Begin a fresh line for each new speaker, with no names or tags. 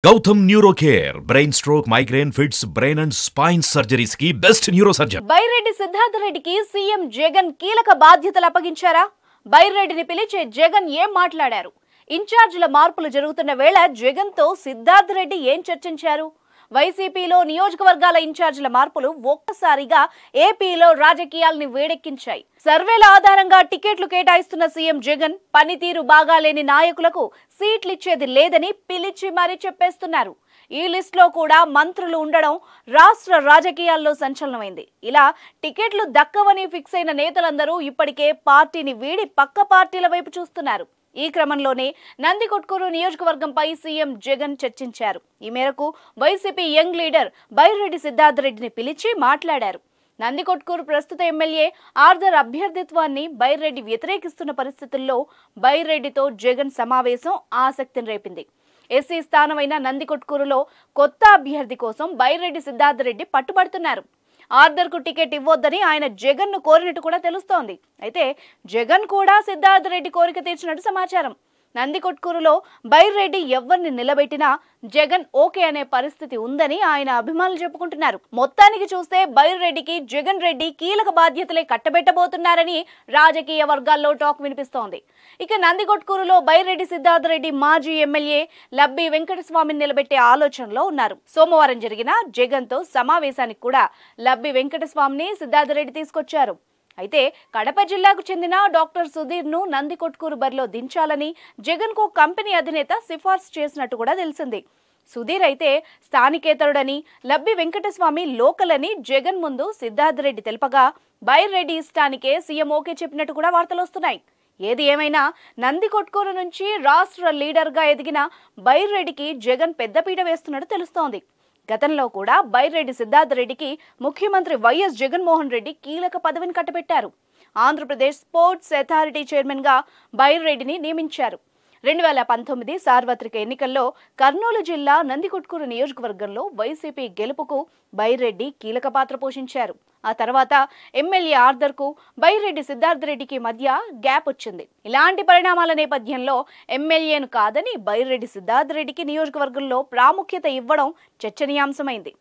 Gautam Neurocare, brain stroke, migraine, fits, brain and spine surgeries की best neurosurgeon.
Byreddy Siddhartha రెడ్డికి CM Jagan కీలక బాధ్యతలు అప్పగించారా? బైరెడ్డిని పిలిచే జగన్ ఏం మాట్లాడారు? ఇన్ఛార్జీల మార్పులు జరుగుతున్న వేళ జగన్ తో సిద్ధార్థ రెడ్డి ఏం చర్చించారు? వైసీపీలో నియోజకవర్గాల ఇన్ఛార్జీల మార్పులు ఒక్కసారిగా ఏపీలో రాజకీయాల్ని వేడెక్కించాయి. సర్వేల ఆధారంగా టికెట్లు కేటాయిస్తున్న సీఎం జగన్ పనితీరు బాగాలేని నాయకులకు సీట్లు ఇచ్చేది లేదని పిలిచి మరీ చెప్పేస్తున్నారు. ఈ లిస్టులో కూడా మంత్రులు ఉండడం రాష్ట్ర రాజకీయాల్లో సంచలనమైంది. ఇలా టికెట్లు దక్కవని ఫిక్స్ అయిన నేతలందరూ ఇప్పటికే పార్టీని వీడి పక్క పార్టీల వైపు చూస్తున్నారు. ఈ క్రమంలోనే నందికొట్కూరు నియోజకవర్గంపై సీఎం జగన్ చర్చించారు. ఈ మేరకు YCP young leader Byreddy Siddhartha రెడ్డిని పిలిచి మాట్లాడారు. నందికొట్కూరు ప్రస్తుత ఎమ్మెల్యే ఆర్దర్ అభ్యర్థిత్వాన్ని బైరెడ్డి వ్యతిరేకిస్తున్న పరిస్థితుల్లో బైరెడ్డితో జగన్ సమావేశం ఆసక్తిని రేపింది. ఎస్సీ స్థానమైన నందికొట్కూరులో కొత్త అభ్యర్థి కోసం బైరెడ్డి సిద్ధార్థ రెడ్డి పట్టుబడుతున్నారు. ఆర్దర్ కు టికెట్ ఇవ్వొద్దని ఆయన జగన్ ను కోరినట్టు కూడా తెలుస్తోంది. అయితే జగన్ కూడా సిద్ధార్థ రెడ్డి కోరిక తీర్చినట్టు సమాచారం. నందికొట్కూరులో బైరెడ్డి ఎవరిని నిలబెట్టినా జగన్ ఓకే అనే పరిస్థితి ఉందని ఆయన అభిమానులు చెప్పుకుంటున్నారు. మొత్తానికి చూస్తే బైరెడ్డికి జగన్ రెడ్డి కీలక బాధ్యతలే కట్టబెట్టబోతున్నారని రాజకీయ వర్గాల్లో టాక్ వినిపిస్తోంది. ఇక నందికొట్కూరులో బైరెడ్డి సిద్ధార్థ రెడ్డి మాజీ ఎమ్మెల్యే లబ్బి వెంకటస్వామిని నిలబెట్టే ఆలోచనలో ఉన్నారు. సోమవారం జరిగిన జగన్ తో సమావేశానికి కూడా లబ్బి వెంకటస్వామిని సిద్ధార్థ రెడ్డి తీసుకొచ్చారు. అయితే కడప జిల్లాకు చెందిన డాక్టర్ సుధీర్ ను నందికొట్కూరు బరిలో దించాలని జగన్ కు కంపెనీ అధినేత సిఫార్సు చేసినట్టు కూడా తెలిసింది. సుధీర్ అయితే స్థానికేతరుడని, లబ్బి వెంకటస్వామి లోకల్ అని జగన్ ముందు సిద్ధార్థ రెడ్డి తెలుపగా బైరెడ్డి ఇష్టానికే సీఎం ఓకే చెప్పినట్టు కూడా వార్తలు వస్తున్నాయి. ఏది ఏమైనా నందికొట్కూరు నుంచి రాష్ట్ర లీడర్ గా ఎదిగిన బైరెడ్డికి జగన్ పెద్దపీట వేస్తున్నట్టు తెలుస్తోంది. గతంలో కూడా బైరెడ్డి సిద్ధార్థ రెడ్డికి ముఖ్యమంత్రి వైఎస్ జగన్మోహన్ రెడ్డి కీలక పదవిని కట్టబెట్టారు. ఆంధ్రప్రదేశ్ స్పోర్ట్స్ అథారిటీ చైర్మన్ గా బైరెడ్డిని నియమించారు. 2019 సార్వత్రిక ఎన్నికల్లో కర్నూలు జిల్లా నందికొట్కూరు నియోజకవర్గంలో వైసీపీ గెలుపుకు బైరెడ్డి కీలక పాత్ర పోషించారు. ఆ తర్వాత ఎమ్మెల్యే ఆర్దర్ కు బైరెడ్డి సిద్ధార్థ రెడ్డికి మధ్య గ్యాప్ వచ్చింది. ఇలాంటి పరిణామాల నేపథ్యంలో ఎమ్మెల్యేను కాదని బైరెడ్డి సిద్ధార్థ రెడ్డికి నియోజకవర్గంలో ప్రాముఖ్యత ఇవ్వడం చర్చనీయాంశమైంది.